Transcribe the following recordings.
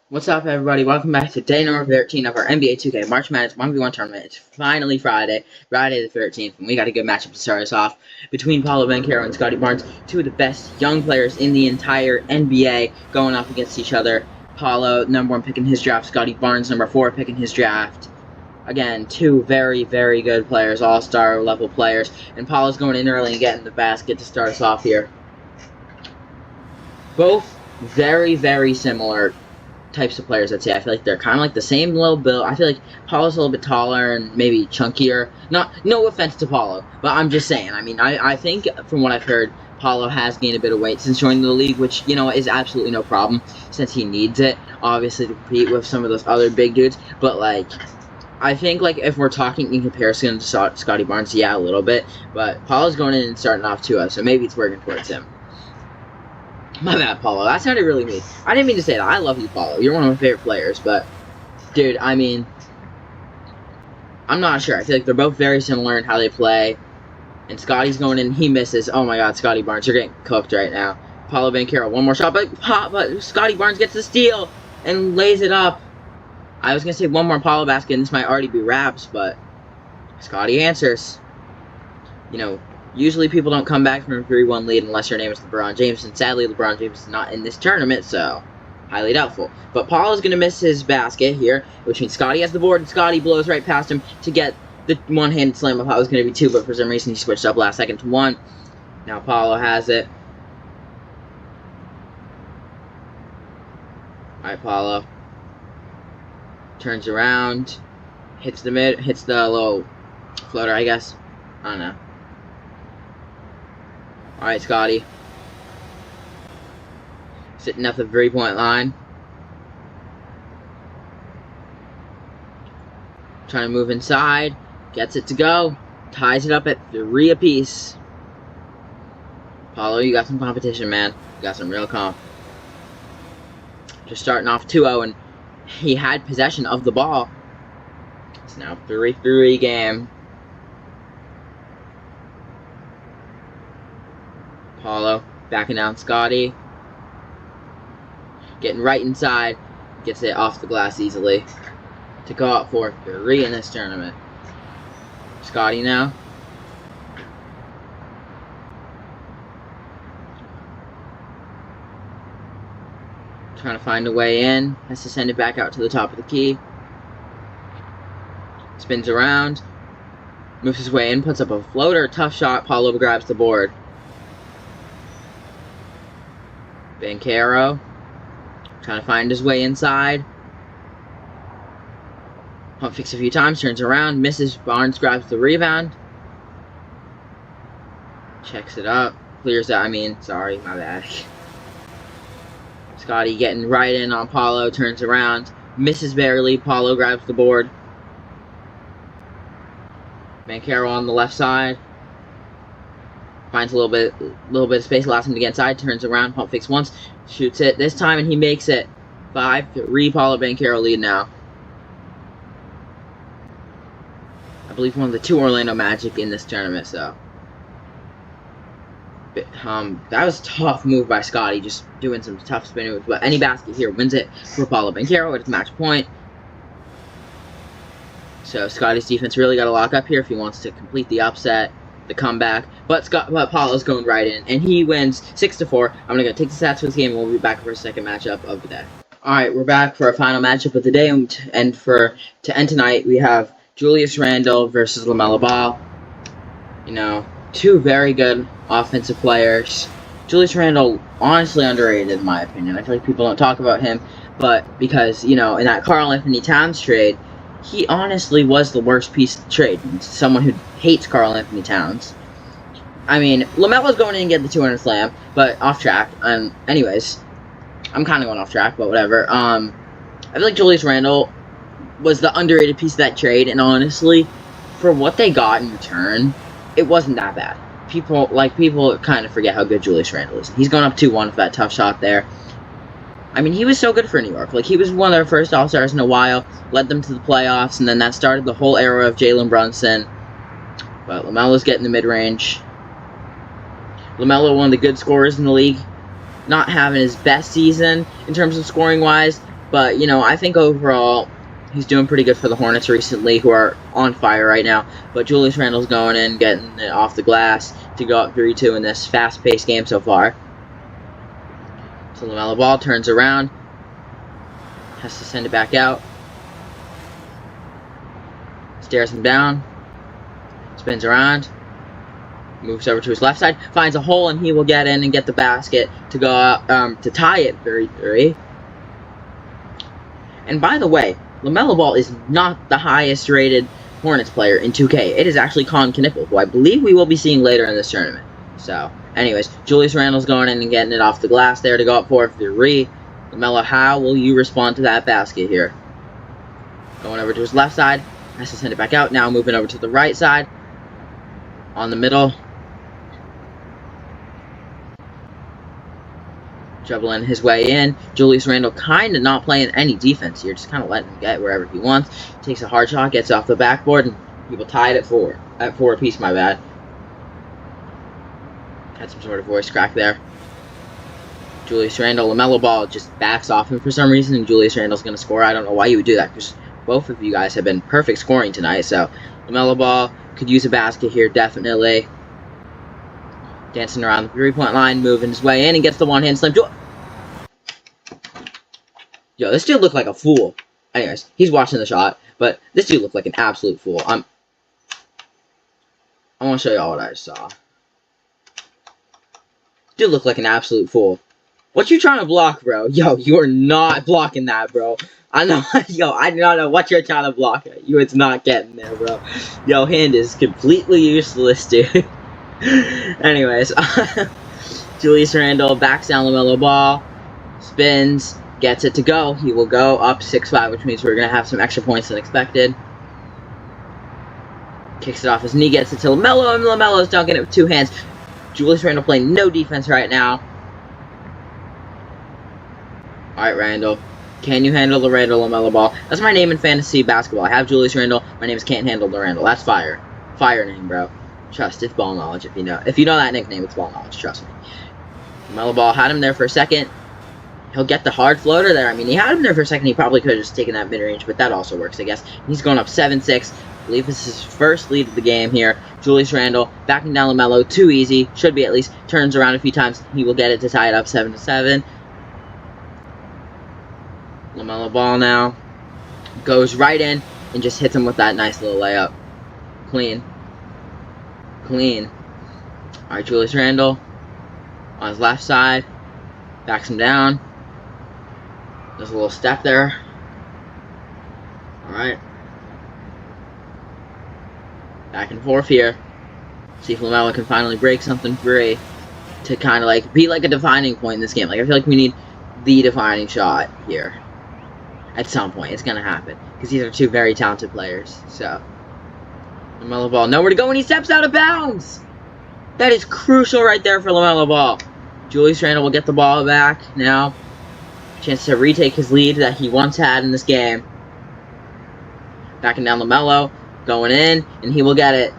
What's up, everybody? Welcome back to day number 13 of our NBA 2K March Madness 1v1 tournament. It's finally Friday the 13th, and we got a good matchup to start us off between Paolo Banchero and Scottie Barnes, two of the best young players in the entire NBA, going up against each other. Paolo, number 1 pick in his draft, Scottie Barnes, number 4 pick in his draft. Again, two very, very good players, all-star level players, and Paolo's going in early and getting the basket to start us off here. Both very, very similar types of players. I'd say I feel like they're kind of like the same little build. I feel like Paulo's a little bit taller and maybe chunkier. No offense to Paulo, but I'm just saying. I mean, I think from what I've heard, Paolo has gained a bit of weight since joining the league, which is absolutely no problem since he needs it, obviously, to compete with some of those other big dudes. But I think if we're talking in comparison to Scottie Barnes, yeah, a little bit. But Paulo's going in and starting off 2-0, so maybe it's working towards him. My bad, Paulo. That sounded really mean. I didn't mean to say that. I love you, Paulo. You're one of my favorite players, but, dude, I mean, I'm not sure. I feel like they're both very similar in how they play. And Scottie's going in. He misses. Oh, my God, Scottie Barnes. You're getting cooked right now. Paolo Banchero, one more shot, but Scottie Barnes gets the steal and lays it up. I was going to say one more Paolo basket, and this might already be wraps, but Scottie answers. Usually people don't come back from a 3-1 lead unless your name is LeBron James, and sadly LeBron James is not in this tournament, so highly doubtful. But Paolo's going to miss his basket here, which means Scottie has the board, and Scottie blows right past him to get the one-handed slam. I thought it was going to be 2, but for some reason he switched up last second to 1. Now Paolo has it. Alright, Paolo. Turns around. Hits the little floater, I guess. I don't know. Alright, Scottie. Sitting at the 3-point line. Trying to move inside. Gets it to go. Ties it up at 3 apiece. Paolo, you got some competition, man. You got some real comp. Just starting off 2-0, and he had possession of the ball. It's now 3-3 game. Paolo backing down Scottie. Getting right inside. Gets it off the glass easily. To go up for 3 in this tournament. Scottie now. Trying to find a way in. Has to send it back out to the top of the key. Spins around. Moves his way in. Puts up a floater. Tough shot. Paolo grabs the board. Banchero trying to find his way inside. Pump fakes a few times, turns around, misses. Barnes grabs the rebound. Checks it up. Clears out. Sorry, my bad. Scottie getting right in on Paolo, turns around, misses barely. Paolo grabs the board. Banchero on the left side. Finds a little bit of space, allows him to get inside, turns around, pump fakes once, shoots it this time, and he makes it. 5-3, Paolo Banchero lead now. I believe one of the 2 Orlando Magic in this tournament, so. That was a tough move by Scottie, just doing some tough spin moves, but any basket here wins it for Paolo Banchero. It's match point. So Scottie's defense really got to lock up here if he wants to complete the upset. The comeback, but Paolo's going right in, and he wins 6-4. I'm gonna go take the stats for this game, and we'll be back for a second matchup of the day. All right, we're back for our final matchup of the day, and to end tonight, we have Julius Randle versus LaMelo Ball. 2 very good offensive players. Julius Randle, honestly underrated in my opinion. I feel like people don't talk about him, but because in that Karl-Anthony Towns trade, he honestly was the worst piece of the trade. Someone who hates Karl-Anthony Towns. LaMelo's going in and getting the 200 slam, but off track. Anyways, I'm kind of going off track, but whatever. I feel like Julius Randle was the underrated piece of that trade, and honestly, for what they got in return, it wasn't that bad. People kind of forget how good Julius Randle is. He's going up 2-1 for that tough shot there. He was so good for New York. He was one of their first All-Stars in a while, led them to the playoffs, and then that started the whole era of Jalen Brunson. But LaMelo's getting the mid-range. LaMelo, one of the good scorers in the league, not having his best season in terms of scoring-wise, But, you know, I think overall he's doing pretty good for the Hornets recently, who are on fire right now. But Julius Randle's going in, getting it off the glass to go up 3-2 in this fast-paced game so far. So LaMelo Ball turns around, has to send it back out. Stares him down, spins around, moves over to his left side, finds a hole, and he will get in and get the basket to go up, to tie it 3-3. And by the way, LaMelo Ball is not the highest rated Hornets player in 2K. It is actually Colin Knippel, who I believe we will be seeing later in this tournament. So, anyways, Julius Randle's going in and getting it off the glass there to go up 4-3. LaMelo, how will you respond to that basket here? Going over to his left side, has to send it back out. Now moving over to the right side, on the middle. Dribbling his way in. Julius Randle kind of not playing any defense here, just kind of letting him get wherever he wants. Takes a hard shot, gets off the backboard, and people tie it at 4. At 4 apiece, my bad. Had some sort of voice crack there. Julius Randle, LaMelo Ball just backs off him for some reason, and Julius Randle's going to score. I don't know why you would do that, because both of you guys have been perfect scoring tonight, so LaMelo Ball could use a basket here, definitely. Dancing around the three-point line, moving his way in, and gets the one-hand slam. Yo, this dude looked like a fool. Anyways, he's watching the shot, but this dude looked like an absolute fool. I want to show y'all what I saw. Dude looked like an absolute fool. What you trying to block, bro? Yo, you are not blocking that, bro. I know, yo, I do not know what you're trying to block. You, it's not getting there, bro. Yo, hand is completely useless, dude. Anyways, Julius Randle backs down LaMelo Ball, spins, gets it to go. He will go up 6-5, which means we're going to have some extra points than expected. Kicks it off his knee, gets it to LaMelo, and LaMelo's dunking it with 2 hands. Julius Randle playing no defense right now. Alright, Randle. Can you handle the Randle LaMelo Ball? That's my name in fantasy basketball. I have Julius Randle. My name is Can't Handle the Randle. That's fire. Fire name, bro. Trust, it's ball knowledge if you know. If you know that nickname, it's ball knowledge. Trust me. LaMelo Ball had him there for a second. He'll get the hard floater there. I mean, he had him there for a second. He probably could have just taken that mid-range, but that also works, I guess. He's going up 7-6. I believe this is his first lead of the game here. Julius Randle backing down LaMelo. Too easy. Should be at least. Turns around a few times. He will get it to tie it up 7-7. LaMelo Ball now goes right in and just hits him with that nice little layup. Clean. Clean. Alright, Julius Randle on his left side. Backs him down. There's a little step there. Alright. Back and forth here. See if LaMelo can finally break something free to kind of like be like a defining point in this game. Like, I feel like we need the defining shot here. At some point, it's going to happen. Because these are two very talented players. So, LaMelo Ball, nowhere to go, and he steps out of bounds! That is crucial right there for LaMelo Ball. Julius Randle will get the ball back now. Chance to retake his lead that he once had in this game. Backing down LaMelo, going in, and he will get it.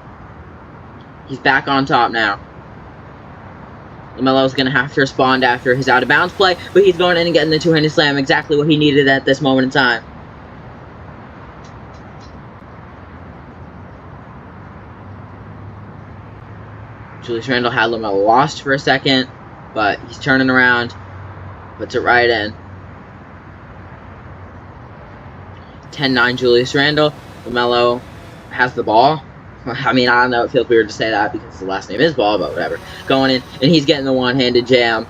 He's back on top now. LaMelo's going to have to respond after his out-of-bounds play, but he's going in and getting the two-handed slam, exactly what he needed at this moment in time. Julius Randle had LaMelo lost for a second, but he's turning around, puts it right in. 10-9 Julius Randle. LaMelo has the ball. I mean, I don't know, it feels weird to say that because the last name is Ball, but whatever. Going in, and he's getting the one-handed jam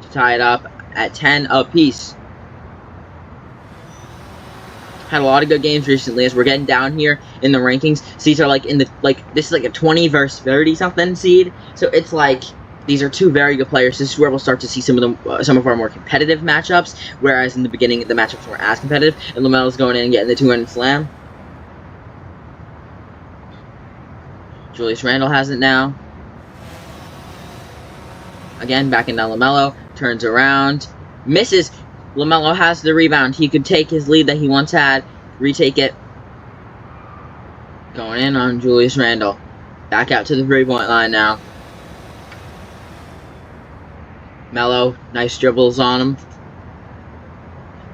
to tie it up at 10 apiece. Had a lot of good games recently as we're getting down here in the rankings. These are like in the, this is like a 20 versus 30 something seed. So it's like, these are two very good players. This is where we'll start to see some of our more competitive matchups. Whereas in the beginning, the matchups weren't as competitive. And LaMelo's going in and getting the two-handed slam. Julius Randle has it now. Again, backing down LaMelo. Turns around. Misses. LaMelo has the rebound. He could take his lead that he once had. Retake it. Going in on Julius Randle. Back out to the three-point line now. Melo, nice dribbles on him.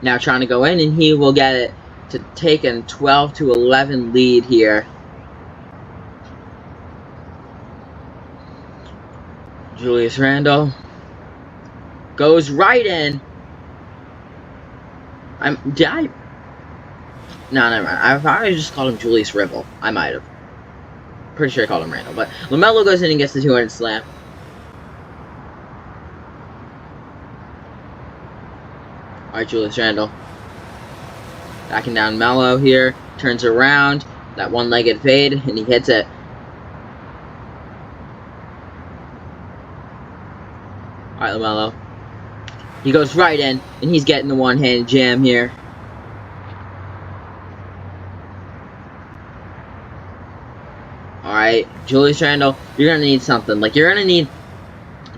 Now trying to go in, and he will get it to take a 12-11 lead here. Julius Randle goes right in. No, never mind. I probably just called him Julius Ribble. I might have. Pretty sure I called him Randle. But LaMelo goes in and gets the 200 slam. Alright, Julius Randle. Backing down Melo here. Turns around. That one-legged fade, and he hits it. Alright, LaMelo. He goes right in, and he's getting the one-handed jam here. Alright, Julius Randle, you're going to need something. Like, you're going to need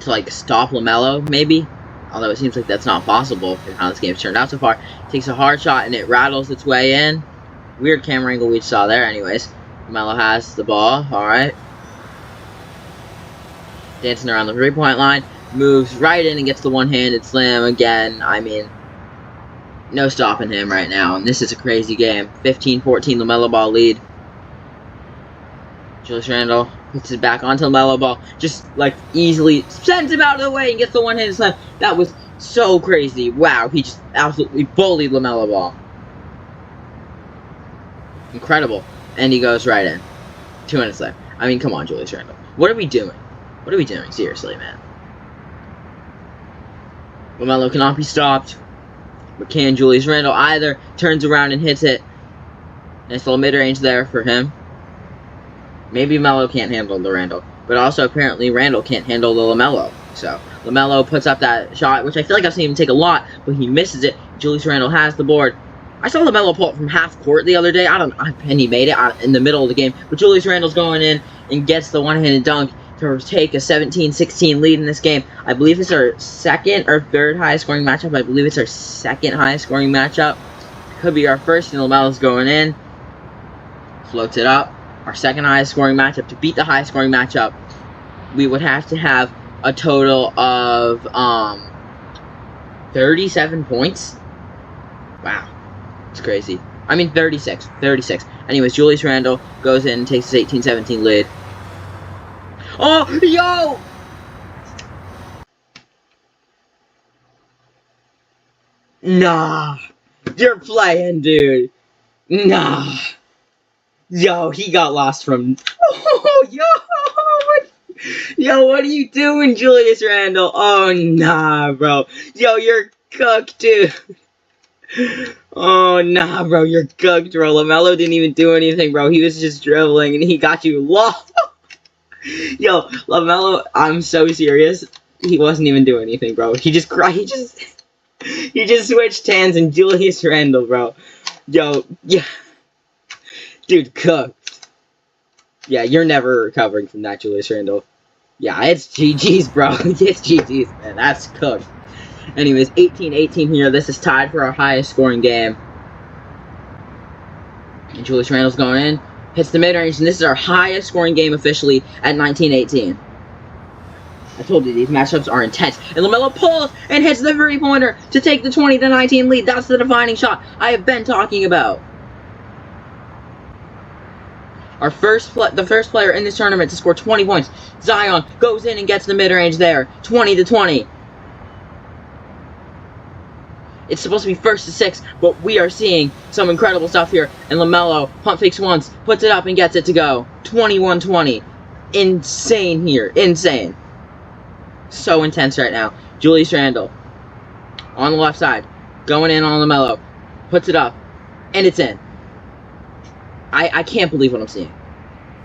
to, like, stop LaMelo, maybe. Although it seems like that's not possible in how this game's turned out so far. Takes a hard shot, and it rattles its way in. Weird camera angle we saw there. Anyways, LaMelo has the ball. Alright. Dancing around the three-point line. Moves right in and gets the one-handed slam again. I mean, no stopping him right now. And this is a crazy game. 15-14 LaMelo Ball lead. Julius Randle puts it back onto LaMelo Ball. Just, like, easily sends him out of the way and gets the one-handed slam. That was so crazy. Wow, he just absolutely bullied LaMelo Ball. Incredible. And he goes right in. 2 minutes left. I mean, come on, Julius Randle. What are we doing? What are we doing? Seriously, man. LaMelo cannot be stopped. But can Julius Randle either? Turns around and hits it. Nice little mid-range there for him. Maybe Melo can't handle the Randle. But also, apparently, Randle can't handle the LaMelo. So, LaMelo puts up that shot, which I feel like I've seen him take a lot, but he misses it. Julius Randle has the board. I saw LaMelo pull it from half court the other day. And he made it in the middle of the game. But Julius Randle's going in and gets the one-handed dunk to take a 17-16 lead in this game. I believe it's our second or third highest scoring matchup. I believe it's our second highest scoring matchup. Could be our first, and LaMelo's going in. Floats it up. Our second highest scoring matchup. To beat the highest scoring matchup, we would have to have a total of 37 points. Wow. It's crazy. I mean 36. 36. Anyways, Julius Randle goes in and takes his 18-17 lead. Oh, yo! Nah. You're playing, dude. Nah. Yo, he got lost from... Oh, yo! Yo, what are you doing, Julius Randle? Oh, nah, bro. Yo, you're cooked, dude. Oh, nah, bro. You're cooked, bro. LaMelo didn't even do anything, bro. He was just dribbling, and he got you lost. Yo, LaMelo, I'm so serious. He wasn't even doing anything, bro. He just cried. He just switched hands and Julius Randle, bro. Yo, yeah. Dude, cooked. Yeah, you're never recovering from that, Julius Randle. Yeah, it's GG's, bro. It's GG's, man. That's cooked. Anyways, 18-18 here. This is tied for our highest scoring game. And Julius Randle's going in. Hits the mid-range, and this is our highest scoring game officially at 19-18. I told you, these matchups are intense. And LaMelo pulls and hits the three-pointer to take the 20-19 lead. That's the defining shot I have been talking about. The first player in this tournament to score 20 points. Zion goes in and gets the mid-range there. 20-20. It's supposed to be 1st to 6, but we are seeing some incredible stuff here. And LaMelo pump fakes once, puts it up, and gets it to go. 21-20. Insane here. Insane. So intense right now. Julius Randle on the left side. Going in on LaMelo. Puts it up. And it's in. I can't believe what I'm seeing.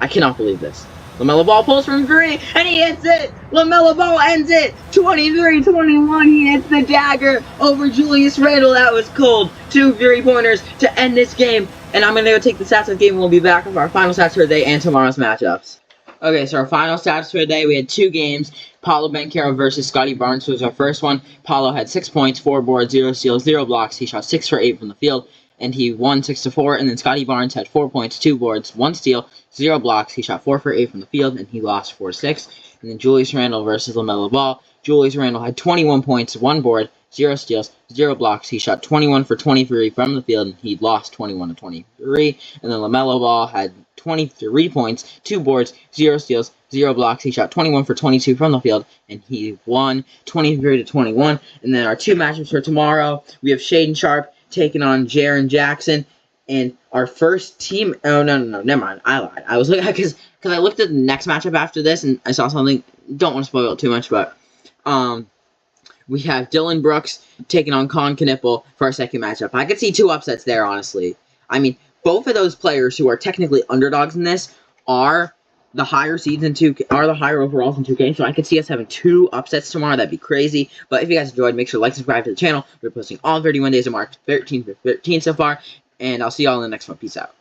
I cannot believe this. LaMelo Ball pulls from 3, and he hits it! LaMelo Ball ends it! 23-21, he hits the dagger over Julius Randle. That was cold. 2 three-pointers to end this game. And I'm going to go take the stats of the game, and we'll be back with our final stats for the day and tomorrow's matchups. Okay, so our final stats for the day, we had 2 games. Paolo Banchero versus Scottie Barnes was our first one. Paolo had 6 points, 4 boards, 0 steals, 0 blocks. He shot 6 for 8 from the field, and he won 6-4. And then Scottie Barnes had 4 points, 2 boards, 1 steal, 0 blocks. He shot 4 for 8 from the field, and he lost 4-6. And then Julius Randle versus LaMelo Ball. Julius Randle had 21 points, 1 board, 0 steals, 0 blocks. He shot 21 for 23 from the field, and he lost 21 to 23. And then LaMelo Ball had 23 points, 2 boards, 0 steals, 0 blocks. He shot 21 for 22 from the field, and he won 23 to 21. And then our 2 matchups for tomorrow, we have Shaedon Sharpe taking on Jaren Jackson. And our first team, oh, no, never mind. I lied. I was looking at, because I looked at the next matchup after this, and I saw something. Don't want to spoil it too much, but we have Dylan Brooks taking on Colin Knippel for our second matchup. I could see 2 upsets there, honestly. I mean, both of those players who are technically underdogs in this are the higher seeds in 2K, are the higher overalls in 2K, so I could see us having 2 upsets tomorrow. That'd be crazy. But if you guys enjoyed, make sure to like, subscribe to the channel. We're posting all 31 days of March 13 to 13 so far, and I'll see y'all in the next one. Peace out.